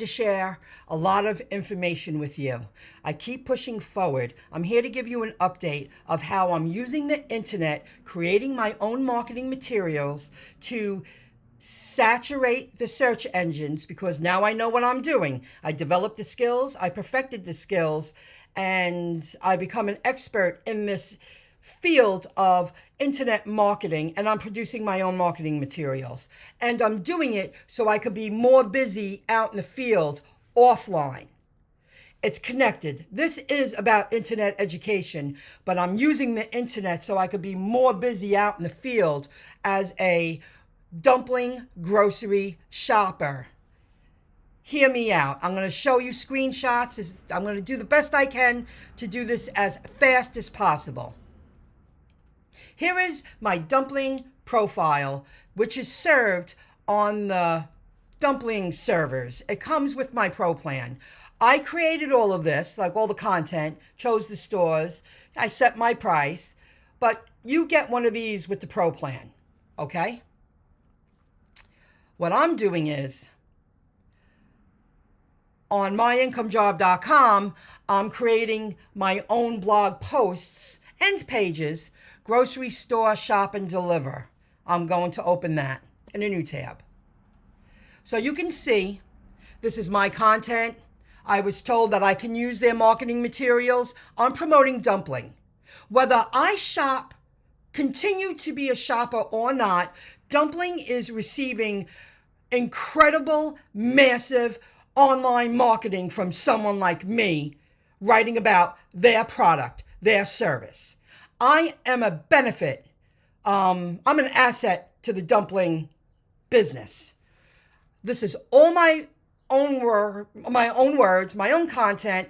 to share a lot of information with you. I keep pushing forward. I'm here to give you an update of how I'm using the internet, creating my own marketing materials to saturate the search engines, because now I know what I'm doing. I developed the skills, I perfected the skills, and I become an expert in this field of internet marketing, and I'm producing my own marketing materials. And I'm doing it so I could be more busy out in the field offline. It's connected. This is about internet education, but I'm using the internet so I could be more busy out in the field as a dumpling grocery shopper. Hear me out. I'm going to show you screenshots. I'm going to do the best I can to do this as fast as possible. Here is my dumpling profile, which is served on the dumpling servers. It comes with my Pro plan. I created all of this, like all the content, chose the stores, I set my price, but you get one of these with the Pro plan, okay? What I'm doing is, on myincomejob.com, I'm creating my own blog posts and pages, grocery store shop and deliver. I'm going to open that in a new tab. So you can see, this is my content. I was told that I can use their marketing materials. I'm promoting dumpling. Whether I continue to be a shopper or not, dumpling is receiving incredible, massive online marketing from someone like me writing about their product, their service. I am a benefit. I'm an asset to the dumpling business. This is all my own words, my own content,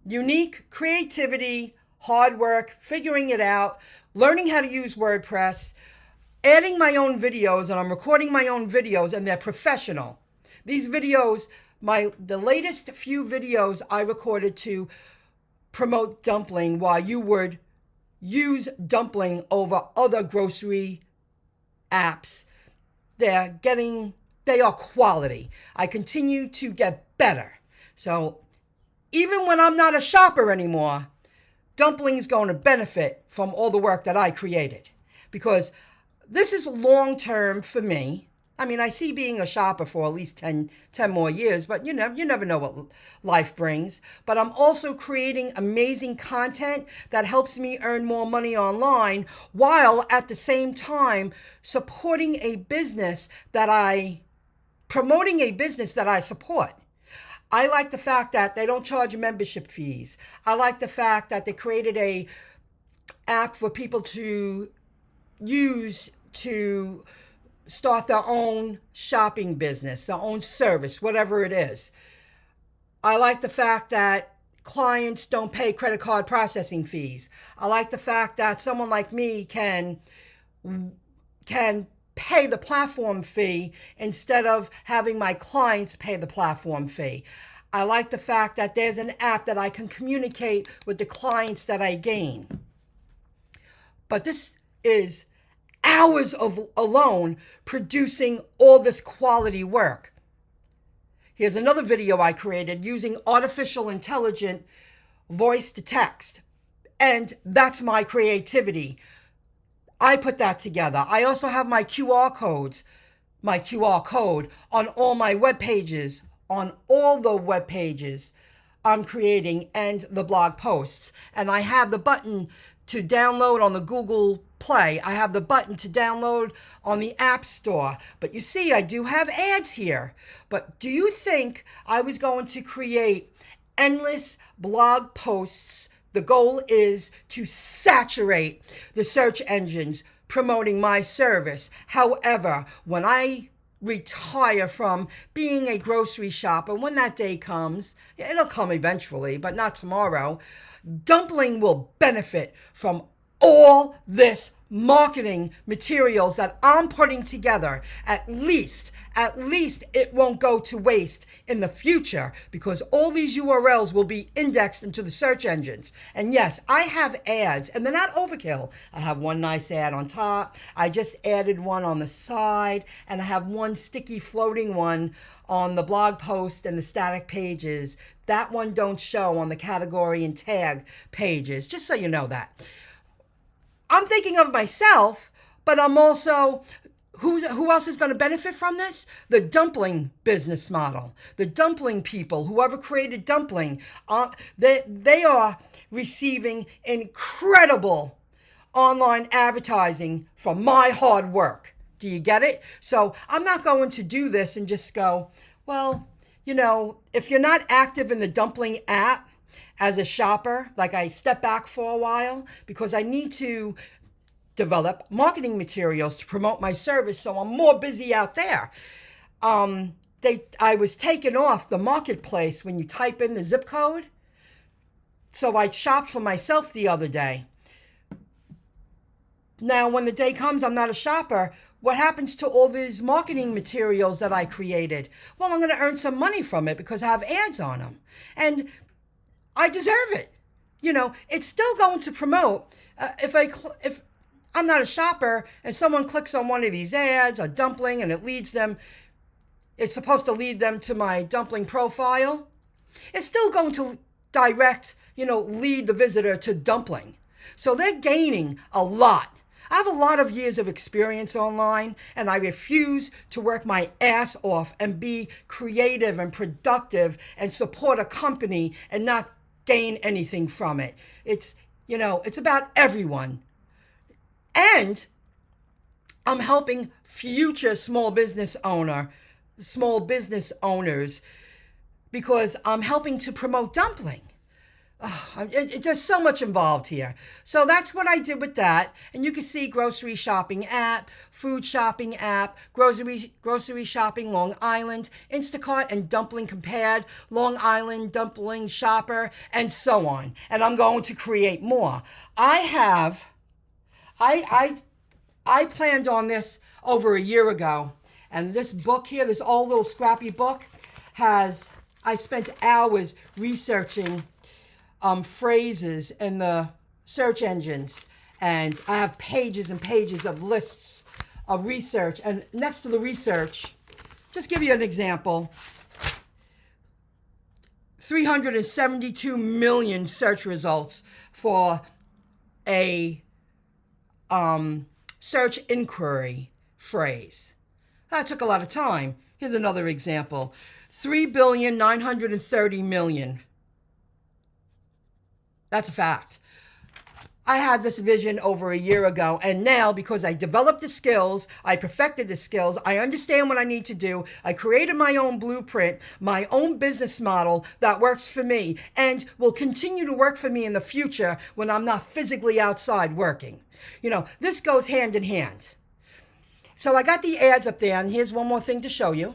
unique creativity, hard work, figuring it out, learning how to use WordPress, adding my own videos, and I'm recording my own videos, and they're professional. These videos, the latest few videos I recorded to promote dumpling, while you would use dumpling over other grocery apps, they are quality. I continue to get better. So even when I'm not a shopper anymore, dumpling is going to benefit from all the work that I created, because this is long-term for me. I mean, I see being a shopper for at least 10 more years, but you never know what life brings. But I'm also creating amazing content that helps me earn more money online, while at the same time promoting a business that I support. I like the fact that they don't charge membership fees. I like the fact that they created a app for people to use to start their own shopping business, their own service, whatever it is. I like the fact that clients don't pay credit card processing fees. I like the fact that someone like me can pay the platform fee instead of having my clients pay the platform fee. I like the fact that there's an app that I can communicate with the clients that I gain. But this is hours of alone producing all this quality work. Here's another video I created using artificial intelligence voice to text. And that's my creativity. I put that together. I also have my QR code on all my web pages, on all the web pages I'm creating and the blog posts. And I have the button to download on the Google Play. I have the button to download on the App Store. But you see, I do have ads here. But do you think I was going to create endless blog posts? The goal is to saturate the search engines promoting my service. However, when I retire from being a grocery shopper, when that day comes, it'll come eventually, but not tomorrow, dumpling will benefit from all this marketing materials that I'm putting together, at least it won't go to waste in the future, because all these URLs will be indexed into the search engines. And yes, I have ads, and they're not overkill. I have one nice ad on top. I just added one on the side, and I have one sticky floating one on the blog post and the static pages. That one don't show on the category and tag pages, just so you know that. I'm thinking of myself, but I'm also, who else is going to benefit from this? The dumpling business model. The dumpling people, whoever created dumpling, they are receiving incredible online advertising from my hard work. Do you get it? So I'm not going to do this and just go, well, if you're not active in the dumpling app, as a shopper, like, I step back for a while because I need to develop marketing materials to promote my service, so I'm more busy out there. I was taken off the marketplace when you type in the zip code. So I shopped for myself the other day. Now, when the day comes I'm not a shopper, what happens to all these marketing materials that I created? Well, I'm going to earn some money from it because I have ads on them. And I deserve it. It's still going to promote. If I'm not a shopper and someone clicks on one of these ads, a dumpling, and it's supposed to lead them to my dumpling profile. It's still going to lead the visitor to dumpling. So they're gaining a lot. I have a lot of years of experience online, and I refuse to work my ass off and be creative and productive and support a company and not gain anything from it. It's about everyone. And I'm helping future small business owners because I'm helping to promote dumpling. There's so much involved here. So that's what I did with that. And you can see grocery shopping app, food shopping app, grocery shopping Long Island, Instacart and dumpling compared, Long Island dumpling shopper, and so on. And I'm going to create more. I planned on this over a year ago. And this book here, this old little scrappy book, I spent hours researching phrases in the search engines, and I have pages and pages of lists of research. And next to the research, just give you an example, 372 million search results for a search inquiry phrase. That took a lot of time. Here's another example, 3,930,000,000. That's a fact. I had this vision over a year ago, and now, because I developed the skills, I perfected the skills, I understand what I need to do, I created my own blueprint, my own business model that works for me and will continue to work for me in the future when I'm not physically outside working. This goes hand in hand. So I got the ads up there, and here's one more thing to show you.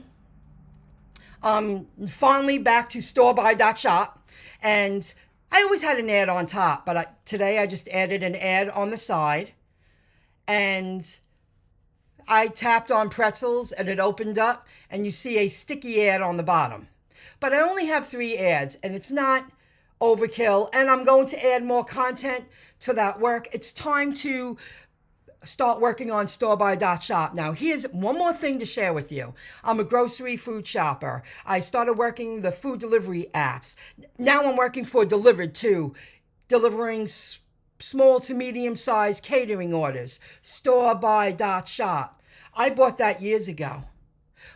Finally back to storebuy.shop, and I always had an ad on top, but today I just added an ad on the side, and I tapped on pretzels and it opened up, and you see a sticky ad on the bottom. But I only have 3 ads, and it's not overkill, and I'm going to add more content to that work. It's time to start working on storebuy.shop. Now, here's one more thing to share with you. I'm a grocery food shopper. I started working the food delivery apps. Now I'm working for Delivered too, delivering small to medium-sized catering orders, storebuy.shop. I bought that years ago.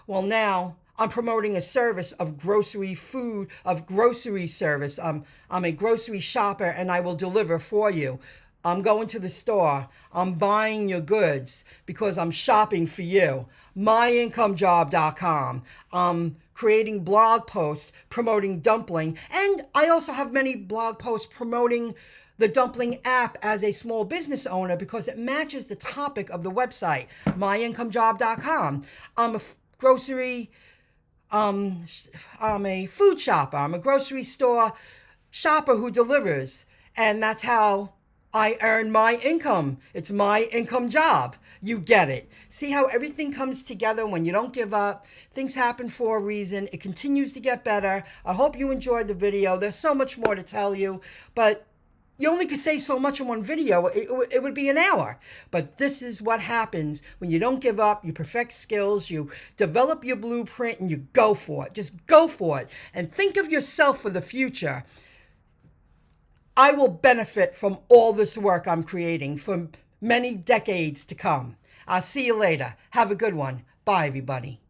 Well, now I'm promoting a service of grocery service. I'm a grocery shopper, and I will deliver for you. I'm going to the store. I'm buying your goods because I'm shopping for you. MyIncomeJob.com. I'm creating blog posts promoting dumpling. And I also have many blog posts promoting the dumpling app as a small business owner because it matches the topic of the website, MyIncomeJob.com. I'm a I'm a food shopper. I'm a grocery store shopper who delivers. And that's how I earn my income. It's my income job. You get it. See how everything comes together when you don't give up. Things happen for a reason. It continues to get better. I hope you enjoyed the video. There's so much more to tell you, but you only could say so much in one video. It would be an hour. But this is what happens when you don't give up. You perfect skills. You develop your blueprint and you go for it. Just go for it. And think of yourself for the future. I will benefit from all this work I'm creating for many decades to come. I'll see you later. Have a good one. Bye, everybody.